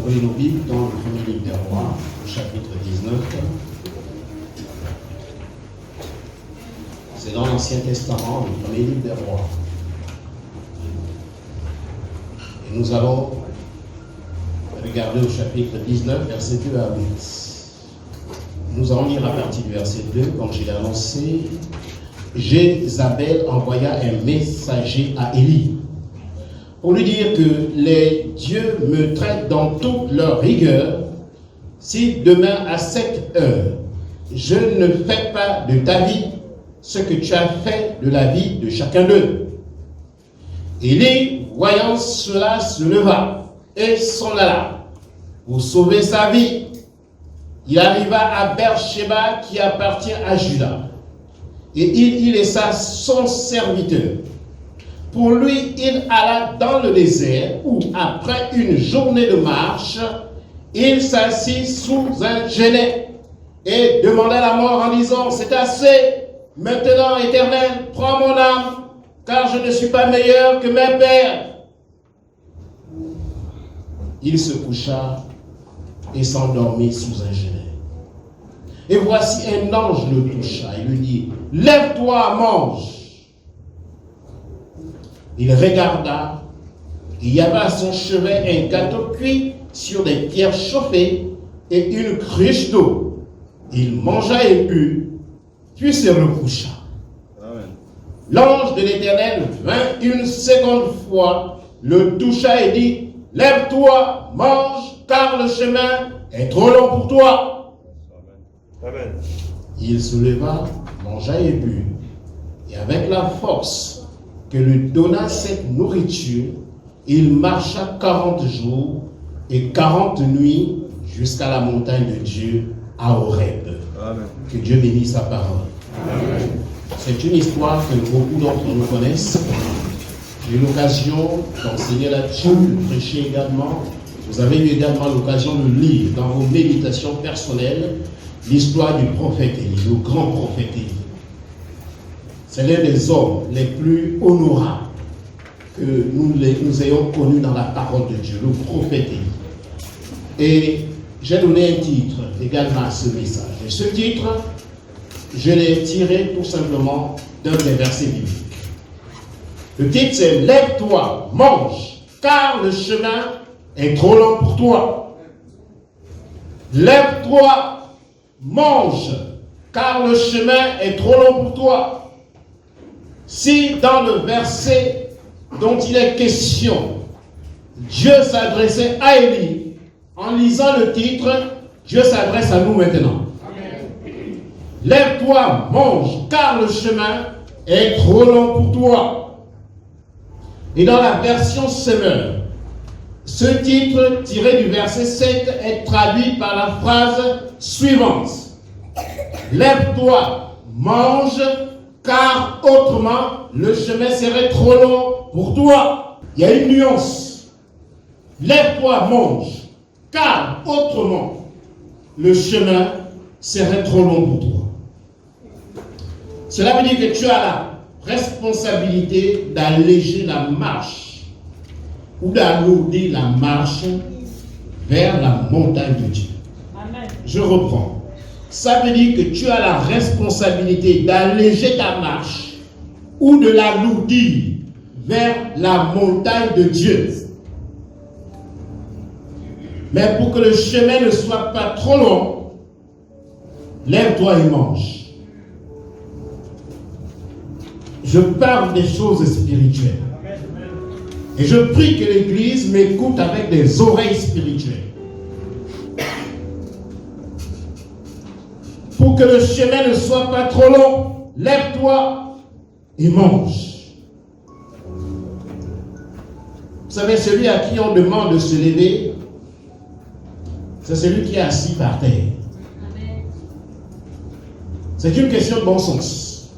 ouvrir nos Bibles dans le premier livre des Rois, au chapitre 19. C'est dans l'Ancien Testament, le premier livre des Rois. Et nous allons regarder au chapitre 19, verset 2 à 8. Nous allons lire à partir du verset 2, comme je l'ai annoncé. Jézabel envoya un messager à Élie pour lui dire que les dieux me traitent dans toute leur rigueur si demain à cette heure je ne fais pas de ta vie ce que tu as fait de la vie de chacun d'eux. Élie, voyant cela, se leva et s'en alla pour sauver sa vie. Il arriva à Beersheba qui appartient à Juda et il y laissa son serviteur. Pour lui, il alla dans le désert où, après une journée de marche, il s'assit sous un genêt et demanda la mort en disant « C'est assez, maintenant, Éternel, prends mon âme, car je ne suis pas meilleur que mes pères. » Il se coucha et s'endormit sous un genêt. Et voici un ange le toucha et lui dit « Lève-toi, mange !» Il regarda, il y avait à son chevet un gâteau cuit sur des pierres chauffées et une cruche d'eau. Il mangea et but, puis se recoucha. L'ange de l'Éternel vint une seconde fois, le toucha et dit, « Lève-toi, mange, car le chemin est trop long pour toi. » Amen. Il se leva, mangea et but, et avec la force que lui donna cette nourriture, il marcha 40 jours et 40 nuits jusqu'à la montagne de Dieu à Horeb. Amen. Que Dieu bénisse sa parole. Amen. C'est une histoire que beaucoup d'entre nous connaissent. J'ai eu l'occasion d'enseigner là-dessus, de prêcher également. Vous avez eu également l'occasion de lire dans vos méditations personnelles l'histoire du prophète Élie, le grand prophète Élie. C'est l'un des hommes les plus honorables que nous ayons connus dans la parole de Dieu, le prophète Élie. Et j'ai donné un titre également à ce message. Et ce titre, je l'ai tiré tout simplement d'un des versets bibliques. Le titre c'est « Lève-toi, mange, car le chemin est trop long pour toi. » Lève-toi, mange, car le chemin est trop long pour toi. Si dans le verset dont il est question, Dieu s'adressait à Élie, en lisant le titre, Dieu s'adresse à nous maintenant. Amen. Lève-toi, mange, car le chemin est trop long pour toi. Et dans la version Semeur, ce titre tiré du verset 7 est traduit par la phrase suivante. Lève-toi, mange, car autrement, le chemin serait trop long pour toi. Il y a une nuance. Lève-toi, mange, car autrement, le chemin serait trop long pour toi. Cela veut dire que tu as la responsabilité d'alléger la marche ou d'alourdir la marche vers la montagne de Dieu. Amen. Je reprends. Ça veut dire que tu as la responsabilité d'alléger ta marche ou de l'alourdir vers la montagne de Dieu. Mais pour que le chemin ne soit pas trop long, lève-toi et mange. Je parle des choses spirituelles. Et je prie que l'Église m'écoute avec des oreilles spirituelles. Pour que le chemin ne soit pas trop long, lève-toi et mange. Vous savez, celui à qui on demande de se lever, c'est celui qui est assis par terre. C'est une question de bon sens.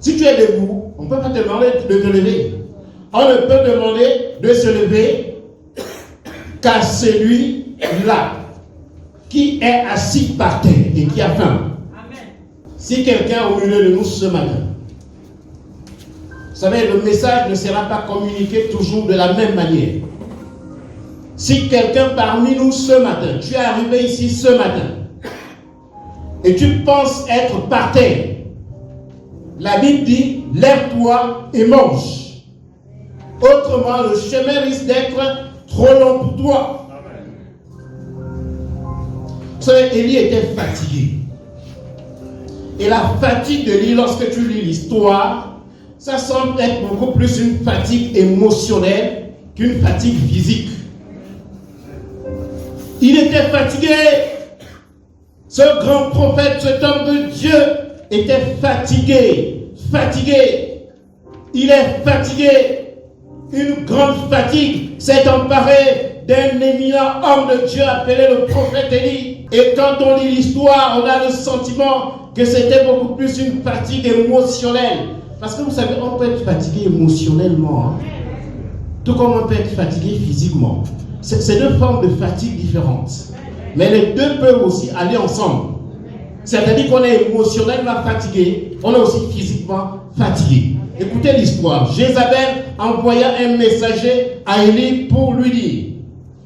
Si tu es debout, on ne peut pas te demander de te lever. On ne peut demander de se lever qu'à celui-là qui est assis par terre et qui a faim. Amen. Si quelqu'un au milieu de nous ce matin, vous savez, le message ne sera pas communiqué toujours de la même manière. Si quelqu'un parmi nous ce matin, tu es arrivé ici ce matin, et tu penses être par terre, la Bible dit, lève-toi et mange. Autrement, le chemin risque d'être trop long pour toi. Vous savez, Élie était fatigué. Et la fatigue de Élie, lorsque tu lis l'histoire, ça semble être beaucoup plus une fatigue émotionnelle qu'une fatigue physique. Il était fatigué. Ce grand prophète, cet homme de Dieu, était fatigué. Fatigué. Il est fatigué. Une grande fatigue s'est emparée d'un éminent homme de Dieu appelé le prophète Élie. Et quand on lit l'histoire, on a le sentiment que c'était beaucoup plus une fatigue émotionnelle. Parce que vous savez, on peut être fatigué émotionnellement, hein? Tout comme on peut être fatigué physiquement. C'est deux formes de fatigue différentes. Mais les deux peuvent aussi aller ensemble. C'est-à-dire qu'on est émotionnellement fatigué, on est aussi physiquement fatigué. Écoutez l'histoire. Jézabel envoya un messager à Élie pour lui dire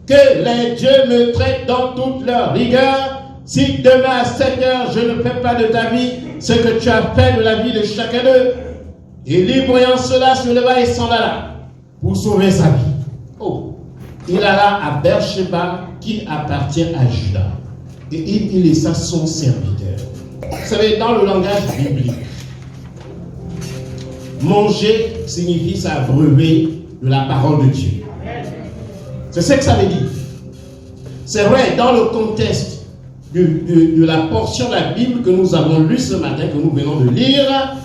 que les dieux me traitent dans toute leur rigueur. Si demain à 7 heures je ne fais pas de ta vie ce que tu as fait de la vie de chacun d'eux. Élie, voyant cela, se leva et s'en alla pour sauver sa vie. Oh, il alla à Beersheba qui appartient à Juda. Et il laissa son serviteur. Vous savez, dans le langage biblique, manger signifie s'abreuver de la parole de Dieu. C'est ce que ça veut dire. C'est vrai, dans le contexte de la portion de la Bible que nous avons lue ce matin, que nous venons de lire,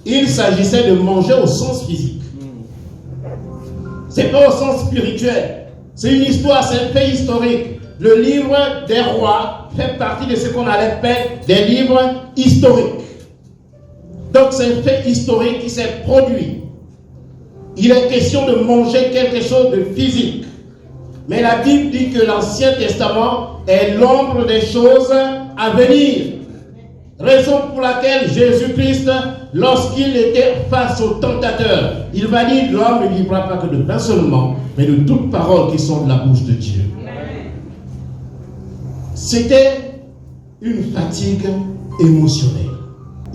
il s'agissait de manger au sens physique. C'est pas au sens spirituel. C'est une histoire, c'est un fait historique. Le livre des rois fait partie de ce qu'on allait faire des livres historiques. Donc c'est un fait historique qui s'est produit. Il est question de manger quelque chose de physique. Mais la Bible dit que l'Ancien Testament est l'ombre des choses à venir. Raison pour laquelle Jésus-Christ, lorsqu'il était face au tentateur, il va dire, l'homme ne vivra pas que de pain seulement, mais de toutes paroles qui sont de la bouche de Dieu. C'était une fatigue émotionnelle.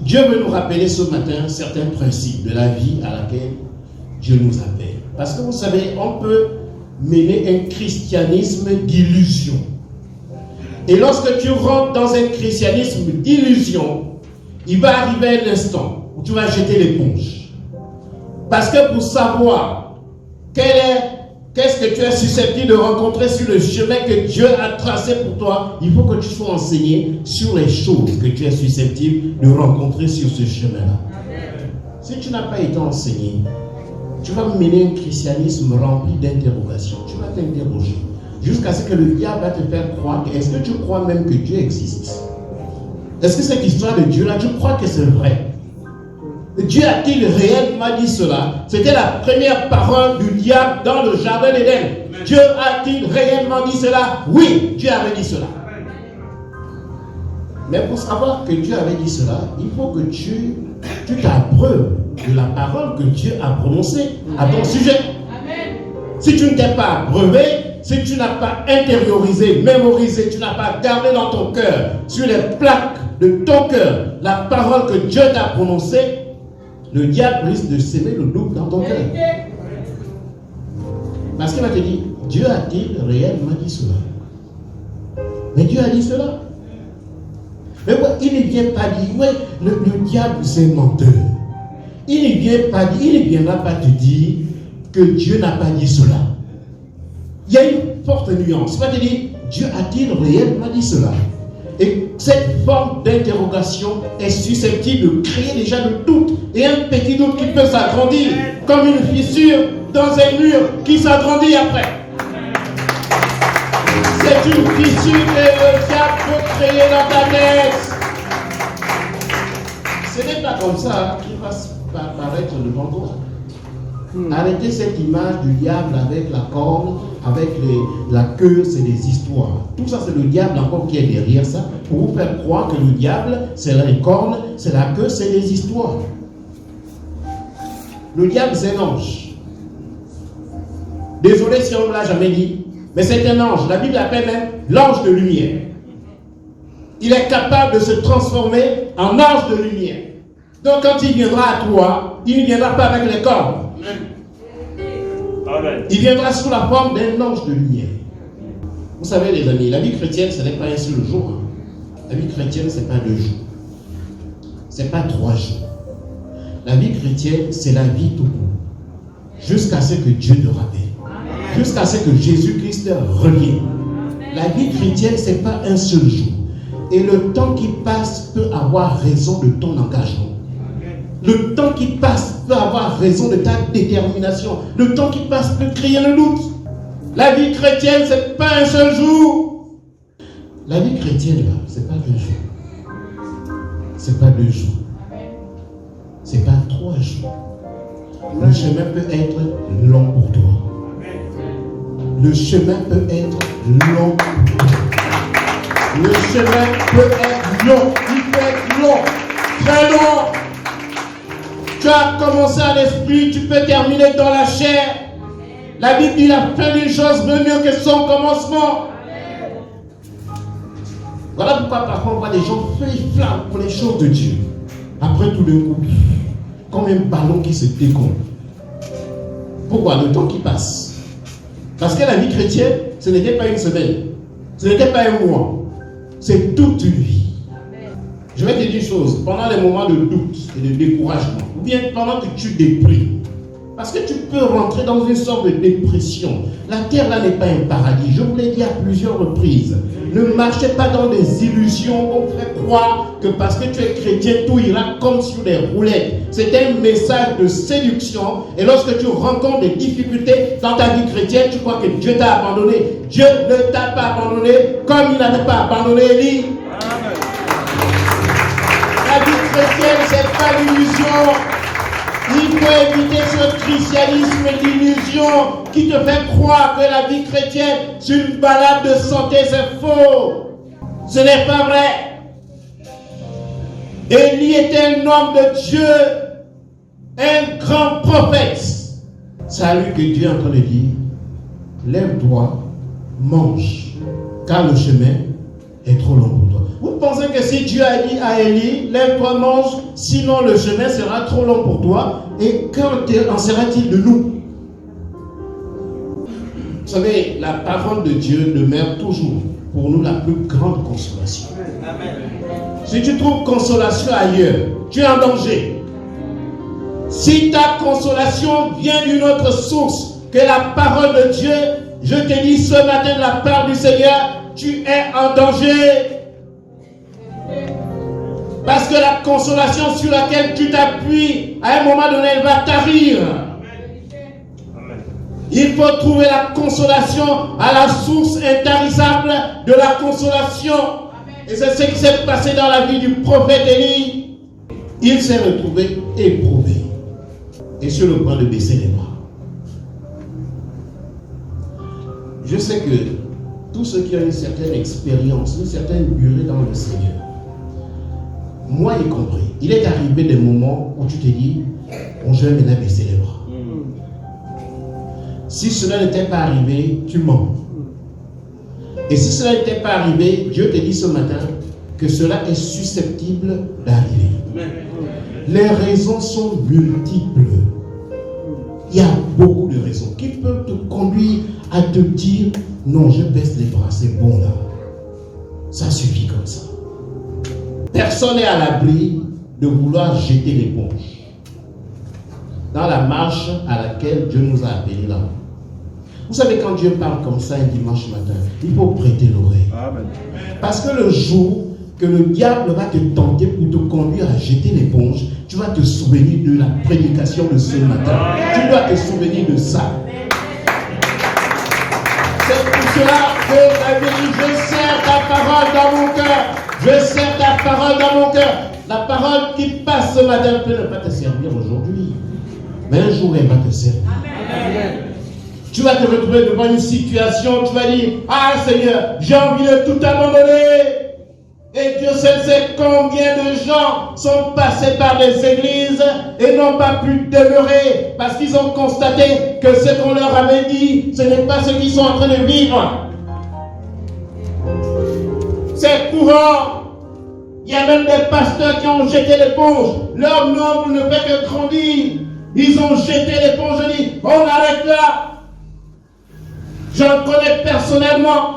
Dieu veut nous rappeler ce matin certains principes de la vie à laquelle Dieu nous appelle. Parce que vous savez, on peut mener un christianisme d'illusion. Et lorsque tu rentres dans un christianisme d'illusion, il va arriver un instant où tu vas jeter l'éponge. Parce que pour savoir qu'est-ce que tu es susceptible de rencontrer sur le chemin que Dieu a tracé pour toi, il faut que tu sois enseigné sur les choses que tu es susceptible de rencontrer sur ce chemin-là. Si tu n'as pas été enseigné, tu vas mener un christianisme rempli d'interrogations. Tu vas t'interroger jusqu'à ce que le diable va te faire croire que est-ce que tu crois même que Dieu existe? Est-ce que cette histoire de Dieu-là, tu crois que c'est vrai? Dieu a-t-il réellement dit cela? C'était la première parole du diable dans le jardin d'Éden. Dieu a-t-il réellement dit cela? Oui, Dieu avait dit cela. Mais pour savoir que Dieu avait dit cela, il faut que tu t'abreuves de la parole que Dieu a prononcée à ton sujet. Si tu ne t'es pas abreuvé, si tu n'as pas intériorisé, mémorisé, tu n'as pas gardé dans ton cœur, sur les plaques de ton cœur, la parole que Dieu t'a prononcée, le diable risque de s'aimer le doute dans ton cœur. Parce qu'il va te dire, Dieu a-t-il réellement dit cela? Mais Dieu a dit cela. Mais ouais, il ne vient pas dire, ouais, le diable c'est menteur. Il ne viendra pas te dire que Dieu n'a pas dit cela. Il y a une forte nuance. Il va te dire, Dieu a-t-il réellement dit cela? Et cette forme d'interrogation est susceptible de créer déjà le doute. Et un petit doute qui peut s'agrandir comme une fissure dans un mur qui s'agrandit après. C'est une fissure que le diable peut créer dans ta tête. Ce n'est pas comme ça qu'il va apparaître devant toi. Arrêtez cette image du diable avec la corne, avec la queue, c'est des histoires. Tout ça, c'est le diable encore qui est derrière ça, pour vous faire croire que le diable, c'est les cornes, c'est la queue, c'est des histoires. Le diable, c'est un ange. Désolé si on ne l'a jamais dit, mais c'est un ange. La Bible l'appelle même l'ange de lumière. Il est capable de se transformer en ange de lumière. Donc quand il viendra à toi, il ne viendra pas avec les cordes. Amen. Il viendra sous la forme d'un ange de lumière. Vous savez les amis, la vie chrétienne ce n'est pas un seul jour. La vie chrétienne ce n'est pas 2 jours. Ce n'est pas 3 jours. La vie chrétienne c'est la vie tout court. Jusqu'à ce que Dieu te rappelle. Jusqu'à ce que Jésus-Christ revienne. La vie chrétienne ce n'est pas un seul jour. Et le temps qui passe peut avoir raison de ton engagement. Le temps qui passe peut avoir raison de ta détermination. Le temps qui passe peut créer le doute. La vie chrétienne, ce n'est pas un seul jour. La vie chrétienne, là, ce n'est pas 2 jours. Ce n'est pas 2 jours. Ce n'est pas 3 jours. Le chemin peut être long pour toi. Le chemin peut être long pour toi. Le chemin peut être long. Il peut être long. Très long. Tu as commencé à l'esprit, tu peux terminer dans la chair. La Bible dit la fin d'une chose vaut mieux que son commencement. Voilà pourquoi parfois on voit des gens flamment pour les choses de Dieu. Après tout d'un coup, comme un ballon qui se dégonfle. Pourquoi? Le temps qui passe. Parce que la vie chrétienne, ce n'était pas une semaine. Ce n'était pas un mois. C'est toute une vie. Je vais te dire une chose, pendant les moments de doute et de découragement, ou bien pendant que tu déprimes, parce que tu peux rentrer dans une sorte de dépression. La terre là n'est pas un paradis, je vous l'ai dit à plusieurs reprises. Ne marchez pas dans des illusions qu'on fait croire que parce que tu es chrétien, tout ira comme sur des roulettes. C'est un message de séduction, et lorsque tu rencontres des difficultés dans ta vie chrétienne, tu crois que Dieu t'a abandonné. Dieu ne t'a pas abandonné comme il n'avait pas abandonné Élie. La vie chrétienne, ce n'est pas l'illusion. Il faut éviter ce christianisme d'illusion qui te fait croire que la vie chrétienne, c'est une balade de santé, c'est faux. Ce n'est pas vrai. Élie était un homme de Dieu, un grand prophète. C'est à lui que Dieu est en train de dire, lève-toi, mange, car le chemin est trop long pour toi. Vous pensez que si Dieu a dit à Élie, lève-toi, mange, sinon le chemin sera trop long pour toi, et quand en sera-t-il de nous? Vous savez, la parole de Dieu demeure toujours pour nous la plus grande consolation. Amen. Si tu trouves consolation ailleurs, tu es en danger. Si ta consolation vient d'une autre source que la parole de Dieu, je te dis ce matin de la part du Seigneur, tu es en danger. Parce que la consolation sur laquelle tu t'appuies, à un moment donné, elle va tarir. Il faut trouver la consolation à la source intarissable de la consolation. Et c'est ce qui s'est passé dans la vie du prophète Élie. Il s'est retrouvé éprouvé et sur le point de baisser les bras. Je sais que tous ceux qui ont une certaine expérience, une certaine durée dans le Seigneur, moi y compris, il est arrivé des moments où tu te dis, bon, je vais maintenant baisser les bras. Si cela n'était pas arrivé, tu mens. Et si cela n'était pas arrivé, Dieu te dit ce matin que cela est susceptible d'arriver. Les raisons sont multiples. Il y a beaucoup de raisons qui peuvent te conduire à te dire, non, je baisse les bras, c'est bon là. Ça suffit comme ça. Personne n'est à l'abri de vouloir jeter l'éponge dans la marche à laquelle Dieu nous a appelés là. Vous savez, quand Dieu parle comme ça un dimanche matin, il faut prêter l'oreille. Parce que le jour que le diable va te tenter pour te conduire à jeter l'éponge, tu vas te souvenir de la prédication de ce matin. Tu dois te souvenir de ça. C'est pour cela que la vérité, je serre ta parole dans mon cœur. Je serre ta parole dans mon cœur. La parole qui passe ce matin peut ne pas te servir aujourd'hui. Mais un jour, elle va te servir. Amen. Tu vas te retrouver devant une situation, tu vas dire, ah Seigneur, j'ai envie de tout abandonner. Et Dieu seul sait combien de gens sont passés par les églises et n'ont pas pu demeurer parce qu'ils ont constaté que ce qu'on leur avait dit, ce n'est pas ce qu'ils sont en train de vivre. C'est courant. Il y a même des pasteurs qui ont jeté l'éponge. Leur nombre ne fait que grandir. Ils ont jeté l'éponge. Je dis, on arrête là. J'en connais personnellement.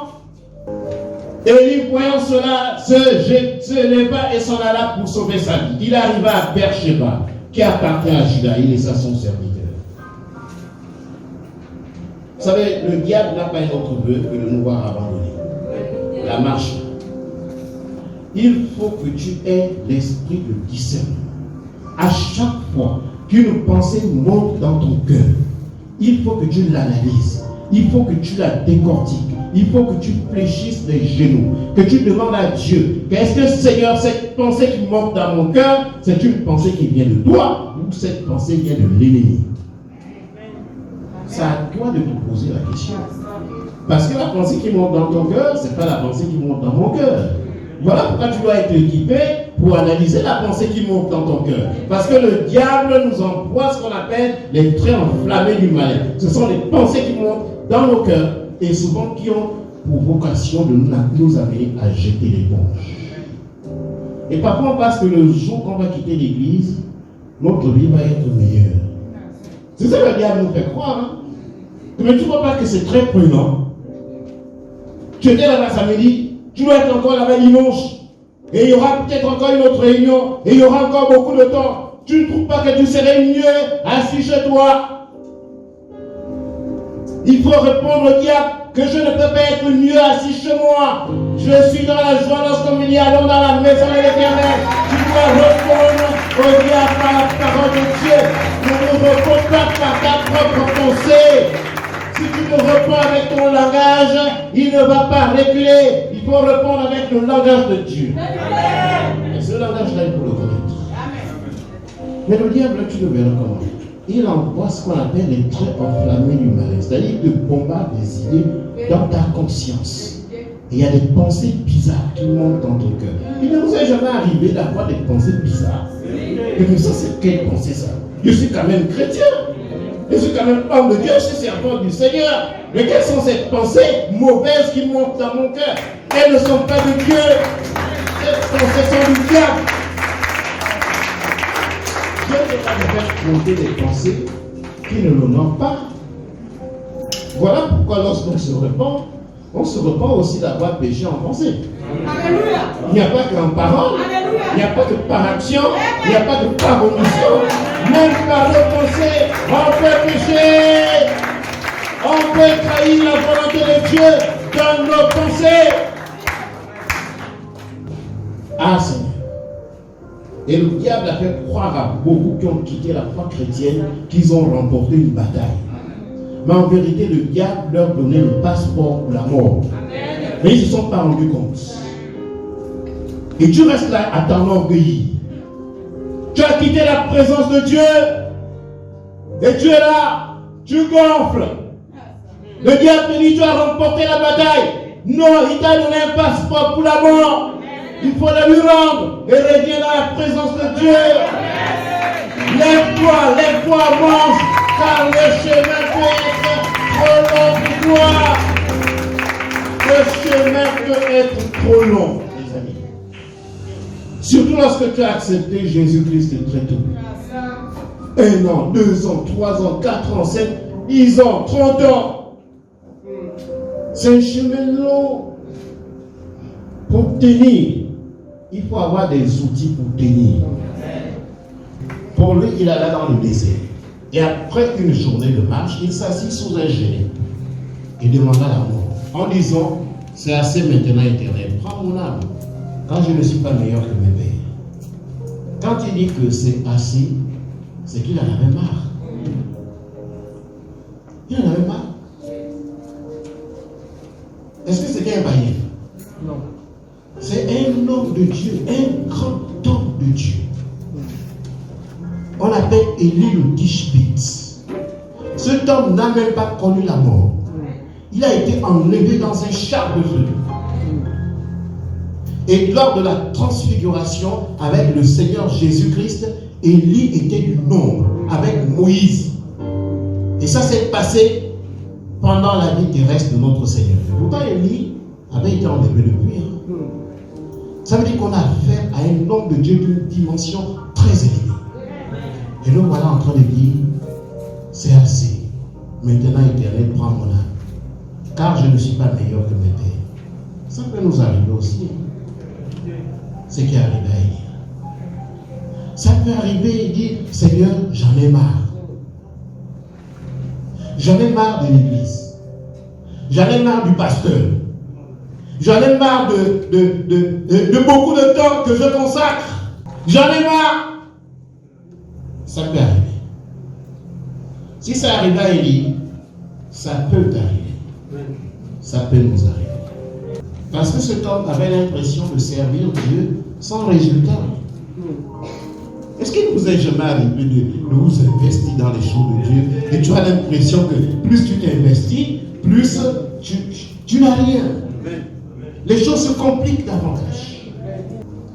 Élie, voyant cela, se leva et s'en alla pour sauver sa vie. Il arriva à Beersheba, qui appartient à Juda. Il laissa son serviteur. Vous savez, le diable n'a pas un autre vœu que de nous voir abandonner la marche. Il faut que tu aies l'esprit de discernement. À chaque fois qu'une pensée monte dans ton cœur, il faut que tu l'analyses. Il faut que tu la décortiques. Il faut que tu fléchisses les genoux. Que tu demandes à Dieu, est-ce que Seigneur, cette pensée qui monte dans mon cœur, c'est une pensée qui vient de toi ou cette pensée vient de l'ennemi? C'est à toi de te poser la question. Parce que la pensée qui monte dans ton cœur, ce n'est pas la pensée qui monte dans mon cœur. Voilà pourquoi tu dois être équipé pour analyser la pensée qui monte dans ton cœur. Parce que le diable nous envoie ce qu'on appelle les traits enflammés du malin. Ce sont les pensées qui montent dans nos cœurs et souvent qui ont pour vocation de nous amener à jeter l'éponge. Et parfois on pense que le jour qu'on va quitter l'église, notre vie va être meilleure. C'est ça que le diable nous fait croire. Hein? Mais tu ne vois pas que c'est très prenant. Tu étais là-bas samedi, tu dois être encore là-bas dimanche. Et il y aura peut-être encore une autre réunion. Et il y aura encore beaucoup de temps. Tu ne trouves pas que tu serais mieux assis chez toi? Il faut répondre au diable que je ne peux pas être mieux assis chez moi. Je suis dans la joie lorsqu'on me dit allons dans la maison de l'Éternel. Tu dois répondre au diable par la parole de Dieu. Ne me réponds pas par ta propre pensée. Si tu me réponds avec ton langage, il ne va pas régler. Il faut répondre avec le langage de Dieu. Et ce langage-là, il faut le connaître. Mais le diable, tu le verras comment. Il envoie ce qu'on appelle les traits enflammés du malin. C'est-à-dire de bombarder des idées dans ta conscience. Et il y a des pensées bizarres qui montent dans ton cœur. Il ne vous est jamais arrivé d'avoir des pensées bizarres. Et mais ça, c'est quelle pensée ça? Je suis quand même chrétien. Je suis quand même homme de Dieu, je suis servant du Seigneur. Mais quelles sont ces pensées mauvaises qui montent dans mon cœur? Elles ne sont pas de Dieu. Ces pensées sont du diable. Dieu ne va pas faire monter des pensées qui ne l'honorent pas. Voilà pourquoi lorsqu'on se repent, on se repent aussi d'avoir péché en pensée. Alléluia. Il n'y a pas qu'en parole, il n'y a pas que par action, il n'y a pas que par omission. Même par nos pensées, on peut pécher. On peut trahir la volonté de Dieu dans nos pensées. Ah Seigneur. Et le diable a fait croire à beaucoup qui ont quitté la foi chrétienne qu'ils ont remporté une bataille. Mais en vérité, le diable leur donnait le passeport pour la mort. Mais ils ne se sont pas rendus compte. Et tu restes là à t'en orgueillir. Tu as quitté la présence de Dieu. Et tu es là. Tu gonfles. Le diable te dit tu as remporté la bataille. Non, il t'a donné un passeport pour la mort. Il faut la lui rendre. Et reviens dans la présence de Dieu. Lève-toi, avance. Car le chemin peut être trop long pour toi. Le chemin peut être trop long, les amis. Surtout lorsque tu as accepté Jésus-Christ très tôt. 1 an, 2 ans, 3 ans, 4 ans, 7, 10 ans, 30 ans. C'est un chemin long. Pour tenir, il faut avoir des outils pour tenir. Pour lui, il alla dans le désert. Et après une journée de marche, il s'assit sous un génie et demanda la mort en disant, c'est assez maintenant éternel, prends mon âme, quand je ne suis pas meilleur que mes pères. Quand il dit que c'est assez, c'est qu'il en avait marre. Il en avait marre. Est-ce que c'était un païen? Non. C'est un homme de Dieu, un grand homme de Dieu. On l'appelle Élie le Tishbite. Cet homme n'a même pas connu la mort. Il a été enlevé dans un char de feu. Et lors de la transfiguration avec le Seigneur Jésus-Christ, Élie était du nombre avec Moïse. Et ça s'est passé pendant la vie terrestre de notre Seigneur. Pourtant, Élie avait été enlevé depuis. Ça veut dire qu'on a affaire à un homme de Dieu d'une dimension très élevée. Et nous voilà en train de dire, c'est assez. Maintenant, Éternel, prends mon âme. Car je ne suis pas meilleur que mes pères. Ça peut nous arriver aussi. Ce qui est arrivé à Élie. Ça peut arriver et dire, Seigneur, j'en ai marre. J'en ai marre de l'église. J'en ai marre du pasteur. J'en ai marre de beaucoup de temps que je consacre. J'en ai marre. Ça peut arriver. Si ça arrive à Élie, ça peut arriver. Ça peut nous arriver. Parce que cet homme avait l'impression de servir Dieu sans résultat. Est-ce qu'il ne vous est jamais arrivé de vous investir dans les choses de Dieu et tu as l'impression que plus tu t'investis, plus tu n'as rien. Les choses se compliquent davantage.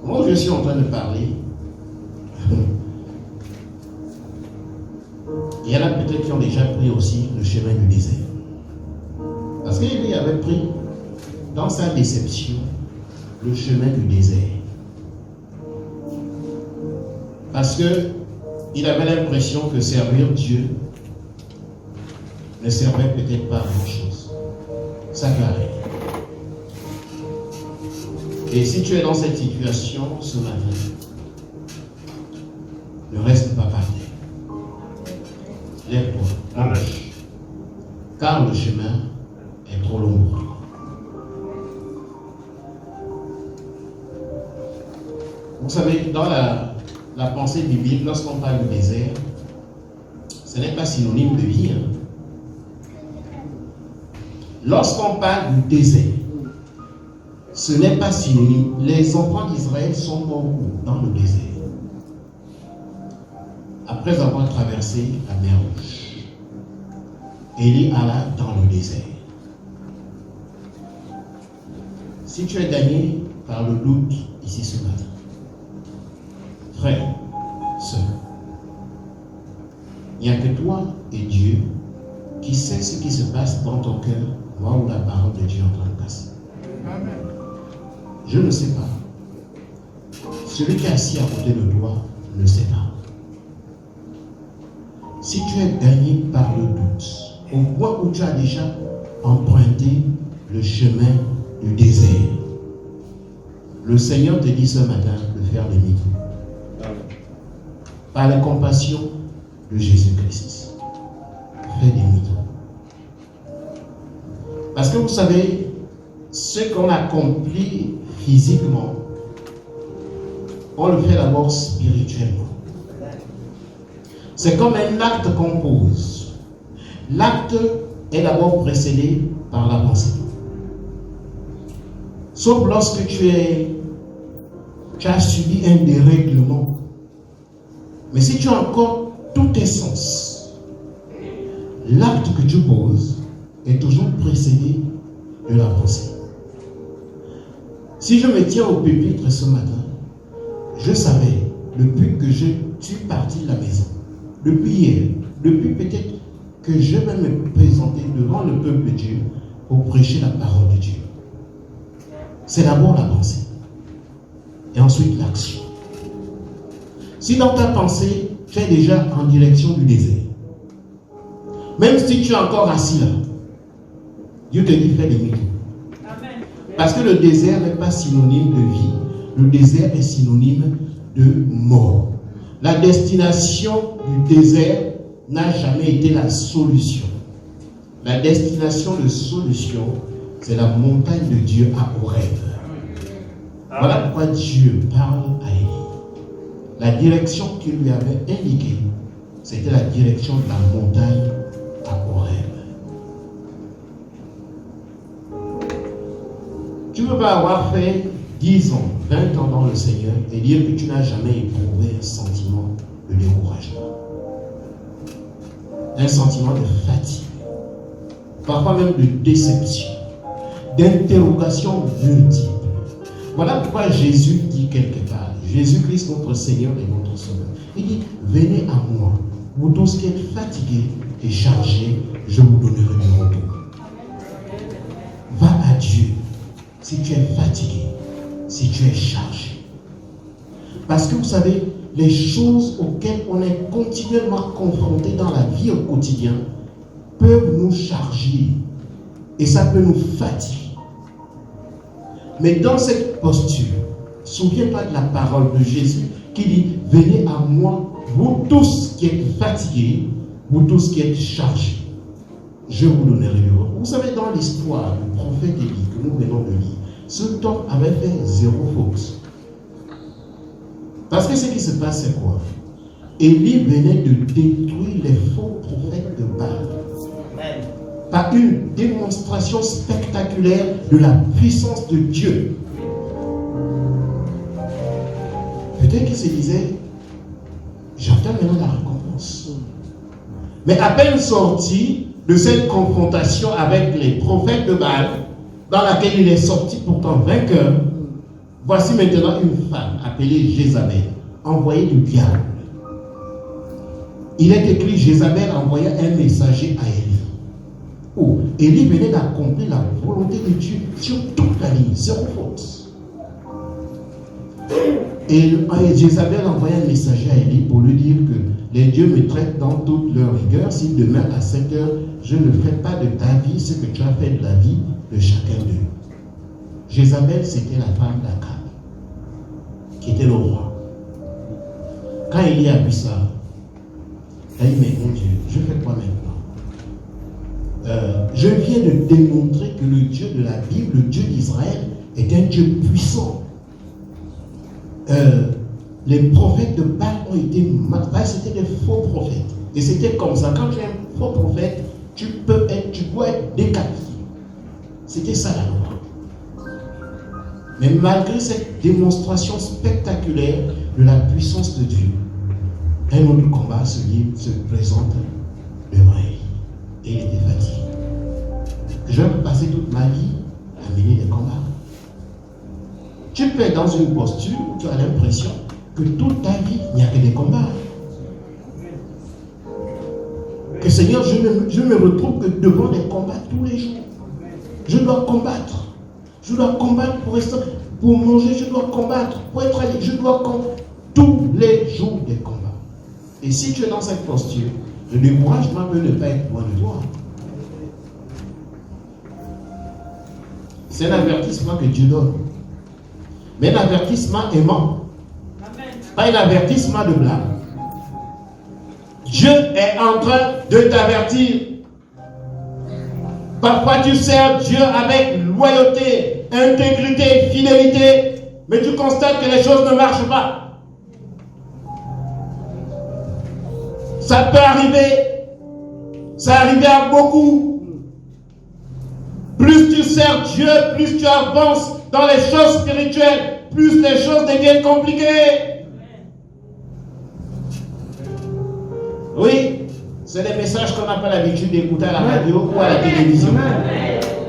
Moi, je suis en train de parler. Il y en a peut-être qui ont déjà pris aussi le chemin du désert. Parce qu'il avait pris, dans sa déception, le chemin du désert. Parce qu'il avait l'impression que servir Dieu ne servait peut-être pas à grand-chose. Ça peut arriver. Et si tu es dans cette situation ce matin, ne reste pas par terre. Lève-toi, marche. Car le chemin est trop long. Vous savez, dans la pensée biblique, lorsqu'on parle du désert, ce n'est pas synonyme de vie. Lorsqu'on parle du désert, ce n'est pas synonyme. Les enfants d'Israël sont morts dans le désert. Après avoir traversé la mer Rouge, Élie alla dans le désert. Si tu es gagné par le doute ici ce matin, frère, sœur, il n'y a que toi et Dieu qui sait ce qui se passe dans ton cœur, là où la parole de Dieu est en train de passer. Je ne sais pas. Celui qui est assis à côté de toi ne sait pas. Si tu es gagné par le doute, au point où tu as déjà emprunté le chemin du désert, le Seigneur te dit ce matin de faire demi-tour. Par la compassion de Jésus-Christ, fais demi-tour. Parce que vous savez, ce qu'on accomplit physiquement, on le fait d'abord spirituellement. C'est comme un acte qu'on pose. L'acte est d'abord précédé par la pensée. Sauf lorsque tu as subi un dérèglement. Mais si tu as encore tous tes sens, l'acte que tu poses est toujours précédé de la pensée. Si je me tiens au pupitre ce matin, je savais, depuis que je suis parti de la maison, depuis hier, depuis peut-être que je vais me présenter devant le peuple de Dieu pour prêcher la parole de Dieu. C'est d'abord la pensée et ensuite l'action. Si dans ta pensée, tu es déjà en direction du désert, même si tu es encore assis là, Dieu te dit fais demi-tour. Parce que le désert n'est pas synonyme de vie. Le désert est synonyme de mort. La destination du désert n'a jamais été la solution. La destination de solution, c'est la montagne de Dieu à Horeb. Voilà pourquoi Dieu parle à Élie. La direction qu'il lui avait indiquée, c'était la direction de la montagne à Horeb. Tu ne peux pas avoir fait 10 ans, 20 ans dans le Seigneur et dire que tu n'as jamais éprouvé un sentiment de découragement, un sentiment de fatigue, parfois même de déception, d'interrogation multiple. Voilà pourquoi Jésus dit quelque part, Jésus-Christ notre Seigneur et notre Sauveur. Il dit, venez à moi, vous tous qui êtes fatigués et chargés, je vous donnerai du repos. Va à Dieu si tu es fatigué, si tu es chargé. Parce que vous savez, les choses auxquelles on est continuellement confronté dans la vie au quotidien peuvent nous charger et ça peut nous fatiguer. Mais dans cette posture, souviens-toi de la parole de Jésus qui dit, venez à moi, vous tous qui êtes fatigués, vous tous qui êtes chargés, je vous donnerai le repos. Vous savez, dans l'histoire du prophète Élie que nous venons de lire, cet homme avait fait zéro faute. Parce que ce qui se passe, c'est quoi? Élie venait de détruire les faux prophètes de Baal par une démonstration spectaculaire de la puissance de Dieu. Peut-être qu'il se disait, j'attends maintenant la récompense. Mais à peine sorti de cette confrontation avec les prophètes de Baal, dans laquelle il est sorti pourtant vainqueur, voici maintenant une femme appelée Jézabel, envoyée du diable. Il est écrit, Jézabel envoya un messager à Élie. Oh, Élie venait d'accomplir la volonté de Dieu sur toute la ligne, zéro faute. Et Jézabel envoya un messager à Élie pour lui dire que les dieux me traitent dans toute leur rigueur si demain à 7 heures, je ne ferai pas de ta vie ce que tu as fait de la vie de chacun d'eux. Jézabel, c'était la femme d'Akab, qui était le roi. Quand Élie a vu ça, il a dit, mais mon Dieu, je fais quoi maintenant? Je viens de démontrer que le Dieu de la Bible, le Dieu d'Israël, est un Dieu puissant. Les prophètes de Baal ont été matés, c'était des faux prophètes. Et c'était comme ça, quand tu es un faux prophète, tu dois être décapité. C'était ça la loi. Mais malgré cette démonstration spectaculaire de la puissance de Dieu, un autre combat se présente devant Élie. Et il était fatigué. Je vais passer toute ma vie à mener des combats. Tu peux être dans une posture où tu as l'impression que toute ta vie, il n'y a que des combats. Que Seigneur, je me retrouve que devant des combats tous les jours. Je dois combattre. Je dois combattre pour manger, je dois combattre. Pour être allé, je dois combattre. Tous les jours des combats. Et si tu es dans cette posture, le découragement peut ne pas être loin de toi. C'est un avertissement que Dieu donne. Mais un avertissement aimant. Pas un avertissement de blâme. Dieu est en train de t'avertir. Parfois tu sers Dieu avec loyauté, intégrité, fidélité, mais tu constates que les choses ne marchent pas. Ça peut arriver. Ça arrive à beaucoup. Plus tu sers Dieu, plus tu avances dans les choses spirituelles, plus les choses deviennent compliquées. Oui, c'est des messages qu'on n'a pas l'habitude d'écouter à la radio ou à la télévision.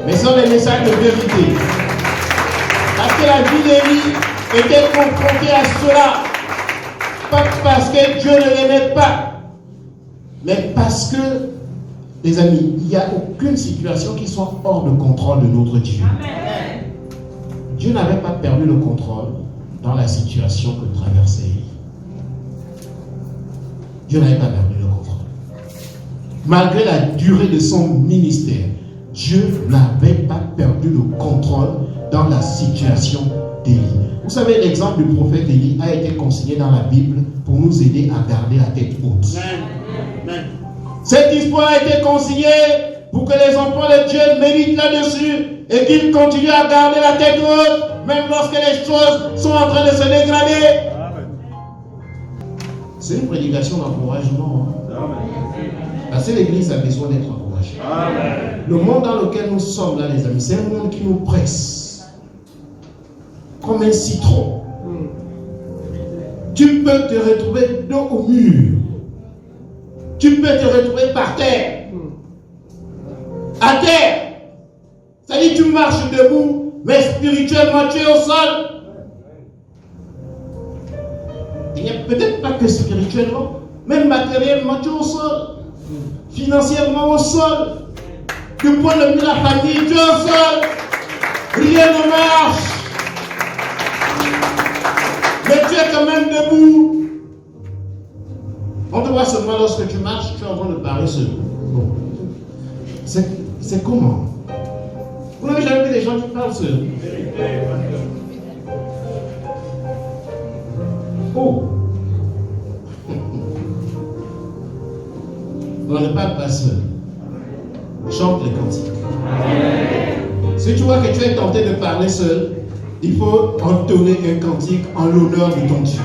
Mais ce sont des messages de vérité. Parce que la vie d'Élie était confrontée à cela. Pas parce que Dieu ne l'aimait pas, mais parce que, les amis, il n'y a aucune situation qui soit hors de contrôle de notre Dieu. Amen. Dieu n'avait pas perdu le contrôle dans la situation que traversait Élie. Dieu n'avait pas perdu le contrôle. Malgré la durée de son ministère, Dieu n'avait pas perdu le contrôle dans la situation d'Élie. Vous savez, l'exemple du prophète Élie a été consigné dans la Bible pour nous aider à garder la tête haute. Amen. Cette histoire a été consignée pour que les enfants de Dieu méditent là-dessus et qu'ils continuent à garder la tête haute, même lorsque les choses sont en train de se dégrader. Amen. C'est une prédication d'encouragement. Parce que l'Église a besoin d'être encouragée. Amen. Le monde dans lequel nous sommes là, les amis, c'est un monde qui nous presse comme un citron. Tu peux te retrouver dos au mur. Tu peux te retrouver par terre. À terre. C'est-à-dire tu marches debout, mais spirituellement tu es au sol. peut-être pas que spirituellement, même matériellement, tu es au sol. Financièrement au sol. Du point de vue de la famille, tu es au sol. Rien ne marche. Mais tu es quand même debout. On te voit seulement lorsque tu marches, tu es en train de parler seul. Bon. C'est comment? Vous n'avez jamais vu des gens qui parlent seuls? Oh! On ne parle pas seul. Chante les cantiques. Si tu vois que tu es tenté de parler seul, il faut entonner un cantique en l'honneur de ton Dieu.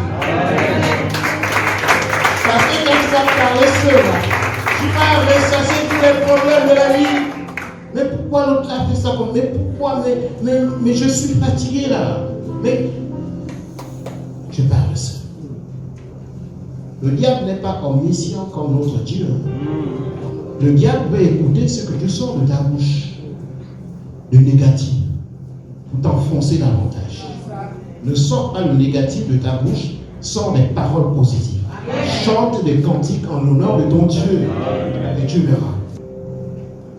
Parce que quand tu vas parler seul, tu vas ressasser tous les problèmes de la vie. Mais pourquoi l'autre a fait ça comme? Mais pourquoi? Mais je suis fatigué là. Mais je parle seul. Le diable n'est pas omniscient comme notre Dieu. Le diable veut écouter ce que tu sors de ta bouche, le négatif, pour t'enfoncer davantage. Ne sors pas le négatif de ta bouche, sors des paroles positives. Chante des cantiques en l'honneur de ton Dieu et tu verras.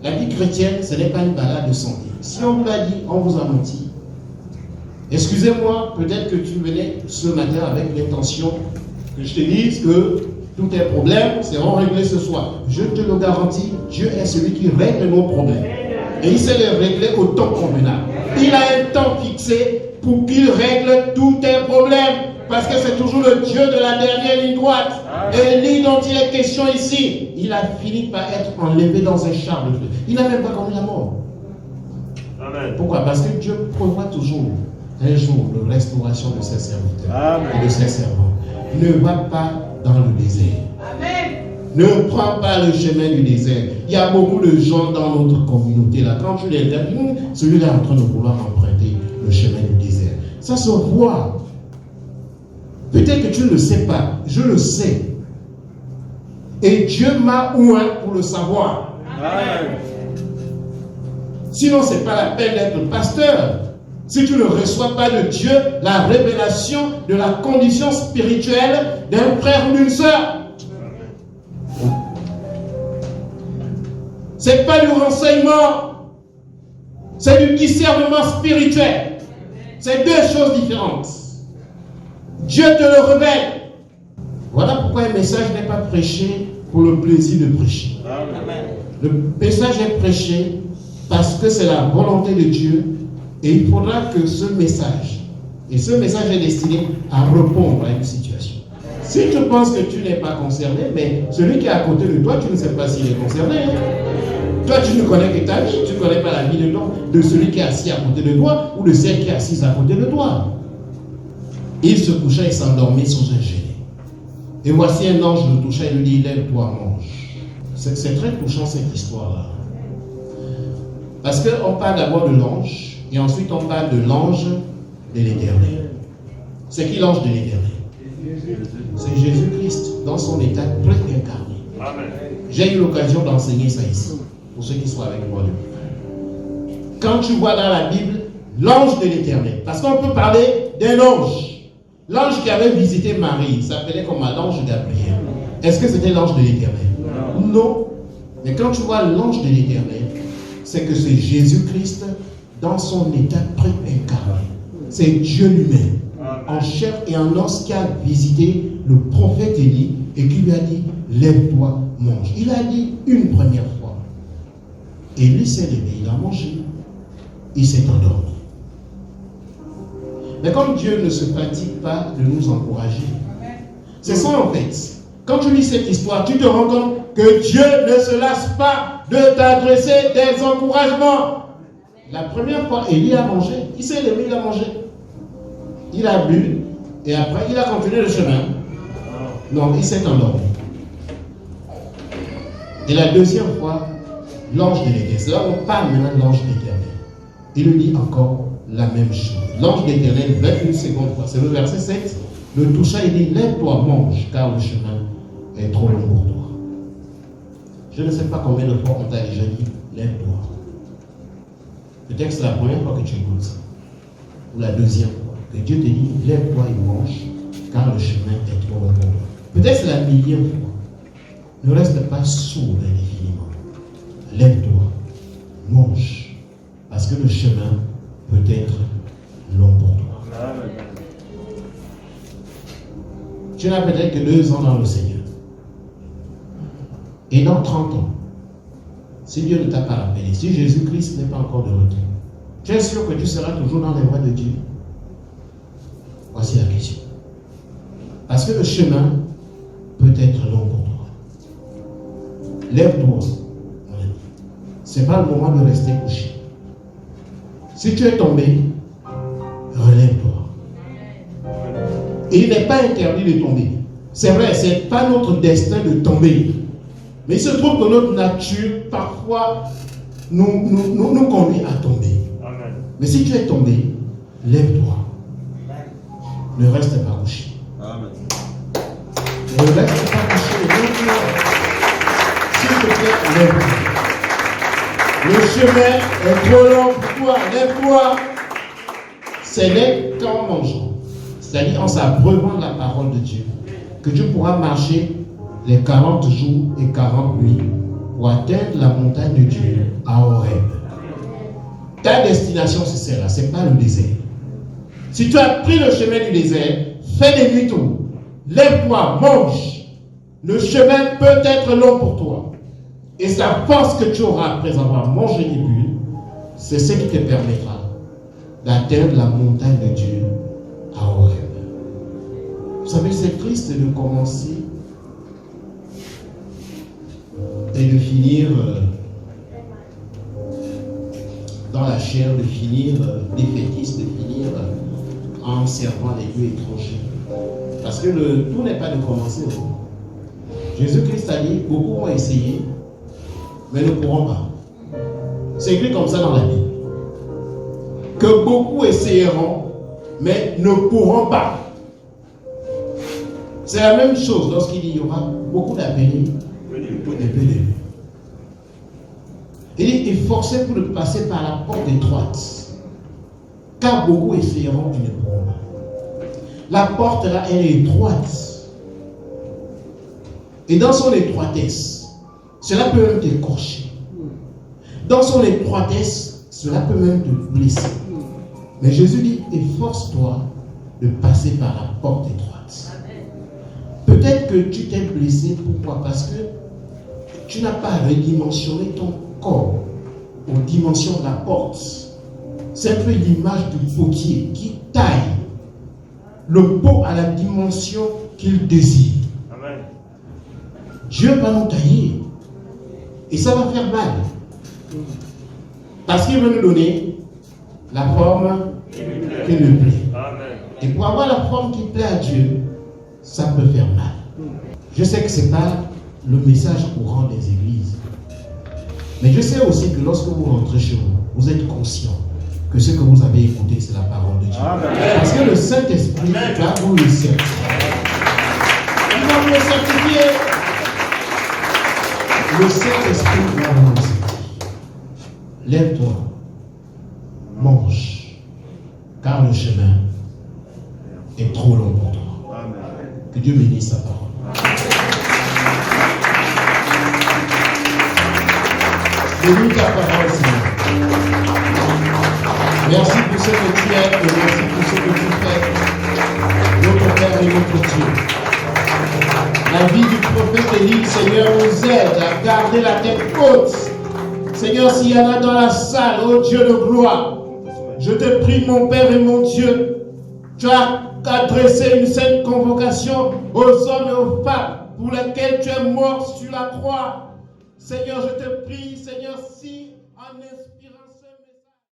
La vie chrétienne, ce n'est pas une balade de santé. Si on vous l'a dit, on vous a menti. Excusez-moi, peut-être que tu venais ce matin avec l'intention que je te dise que tous tes problèmes seront réglés ce soir. Je te le garantis, Dieu est celui qui règle nos problèmes. Et il sait les régler au temps convenable. Il a un temps fixé pour qu'il règle tous tes problèmes. Parce que c'est toujours le Dieu de la dernière ligne droite. Et lui dont il est question ici, il a fini par être enlevé dans un char de feu. Il n'a même pas connu la mort. Amen. Pourquoi? Parce que Dieu prévoit toujours un jour de restauration de ses serviteurs et de ses servants. Ne va pas dans le désert. Amen. Ne prends pas le chemin du désert. Il y a beaucoup de gens dans notre communauté là. Quand tu les regardes, celui-là est en train de vouloir emprunter le chemin du désert. Ça se voit. Peut-être que tu ne le sais pas. Je le sais. Et Dieu m'a oint pour le savoir. Amen. Sinon, ce n'est pas la peine d'être pasteur. Si tu ne reçois pas de Dieu la révélation de la condition spirituelle d'un frère ou d'une sœur. Ce n'est pas du renseignement, c'est du discernement spirituel. C'est deux choses différentes. Dieu te le révèle. Voilà pourquoi un message n'est pas prêché pour le plaisir de prêcher. Amen. Le message est prêché parce que c'est la volonté de Dieu. Et il faudra que ce message, et ce message est destiné à répondre à une situation. Si tu penses que tu n'es pas concerné, mais celui qui est à côté de toi, tu ne sais pas s'il est concerné. Hein? Toi, tu ne connais que ta vie, tu ne connais pas la vie de celui qui est assis à côté de toi ou de celle qui est assise à côté de toi. Il se coucha et s'endormit sans un gêné. Et voici un ange le toucha et lui dit, lève-toi, mange. C'est très touchant cette histoire-là. Parce qu'on parle d'abord de l'ange. Et ensuite, on parle de l'ange de l'Éternel. C'est qui l'ange de l'Éternel? C'est Jésus-Christ dans son état pré-incarné. J'ai eu l'occasion d'enseigner ça ici, pour ceux qui sont avec moi depuis. Quand tu vois dans la Bible l'ange de l'Éternel, parce qu'on peut parler d'un ange. L'ange qui avait visité Marie s'appelait comment? L'ange Gabriel. Est-ce que c'était l'ange de l'Éternel? Non. Mais quand tu vois l'ange de l'Éternel, c'est que c'est Jésus-Christ dans son état pré-incarné. C'est Dieu lui-même, en chair et en os, qui a visité le prophète Élie et qui lui a dit, lève-toi, mange. Il a dit une première fois. Élie s'est levé, il a mangé. Il s'est endormi. Mais comme Dieu ne se fatigue pas de nous encourager, c'est ça en fait. Quand tu lis cette histoire, tu te rends compte que Dieu ne se lasse pas de t'adresser des encouragements. La première fois, Élie a mangé. Il s'est levé, il a mangé. Il a bu. Et après, il a continué le chemin. Non, il s'est endormi. Et la deuxième fois, l'ange de l'Éternel. C'est là on parle maintenant de l'ange de l'Éternel. Il lui dit encore la même chose. L'ange de l'Éternel, une seconde fois. C'est le verset 7. Le toucha et dit, lève-toi, mange, car le chemin est trop long pour toi. Je ne sais pas combien de fois on t'a déjà dit, lève-toi. Peut-être que c'est la première fois que tu écoutes ça. Ou la deuxième fois. Que Dieu te dit, lève-toi et mange, car le chemin est trop long pour toi. Peut-être c'est la millième fois. Ne reste pas sourd indéfiniment. Lève-toi, mange, parce que le chemin peut être long pour toi. Amen. Tu n'as peut-être que 2 ans dans le Seigneur. Et dans 30 ans, si Dieu ne t'a pas rappelé, si Jésus-Christ n'est pas encore de retour, tu es sûr que tu seras toujours dans les voies de Dieu? Voici la question. Parce que le chemin peut être long pour toi. Lève-toi. Ce n'est pas le moment de rester couché. Si tu es tombé, relève-toi. Et il n'est pas interdit de tomber. C'est vrai, ce n'est pas notre destin de tomber. Mais il se trouve que notre nature, parfois, nous conduit à tomber. Amen. Mais si tu es tombé, lève-toi. Ne reste pas couché. Amen. Ne reste pas couché. Lève-toi. S'il te plaît, lève-toi. Le chemin est trop long pour toi. Lève-toi. C'est n'est qu'en mangeant, c'est-à-dire en s'abreuvant de la parole de Dieu, que tu pourras marcher les 40 jours et 40 nuits pour atteindre la montagne de Dieu à Horeb. Ta destination, c'est celle-là, ce n'est pas le désert. Si tu as pris le chemin du désert, fais des nuits tours. Lève-toi, mange. Le chemin peut être long pour toi. Et la force que tu auras après avoir mangé des bulles, c'est ce qui te permettra d'atteindre la montagne de Dieu à Horeb. Vous savez, c'est triste de commencer et de finir dans la chair, de finir défaitiste, de finir en servant les dieux étrangers. Parce que tout n'est pas de commencer. Jésus-Christ a dit, beaucoup ont essayé, mais ne pourront pas. C'est écrit comme ça dans la Bible. Que beaucoup essayeront, mais ne pourront pas. C'est la même chose lorsqu'il dit, il y aura beaucoup d'appelés, peu d'élus. Il dit, efforcez pour de passer par la porte étroite, car beaucoup essayeront et ne pourront pas. La porte là, elle est étroite. Et dans son étroitesse, cela peut même t'écorcher. Dans son étroitesse, cela peut même te blesser. Mais Jésus dit, efforce-toi de passer par la porte étroite. Peut-être que tu t'es blessé, pourquoi? Parce que tu n'as pas redimensionné ton corps aux dimensions de la porte. C'est un peu l'image du potier qui taille le pot à la dimension qu'il désire. Amen. Dieu va nous tailler. Et ça va faire mal. Parce qu'il veut nous donner la forme qui lui plaît. Amen. Et pour avoir la forme qui plaît à Dieu, ça peut faire mal. Je sais que ce n'est pas le message courant des églises. Mais je sais aussi que lorsque vous rentrez chez vous, vous êtes conscient que ce que vous avez écouté, c'est la parole de Dieu. Amen. Parce que le Saint-Esprit va vous le certifier. Il va vous le certifier. Le Saint-Esprit va vous le certifier. Lève-toi, mange, car le chemin est trop long pour toi. Amen. Que Dieu bénisse sa parole. Bénis ta parole, Seigneur. Merci pour ce que tu es et merci pour ce que tu fais, notre Père et notre Dieu. La vie du prophète Élie, Seigneur, nous aide à garder la tête haute. Seigneur, s'il y en a dans la salle, ô Dieu de gloire, je te prie, mon Père et mon Dieu, tu as adressé une sainte convocation aux hommes et aux femmes pour lesquels tu es mort sur la croix. Seigneur, je te prie, Seigneur, si en esprit,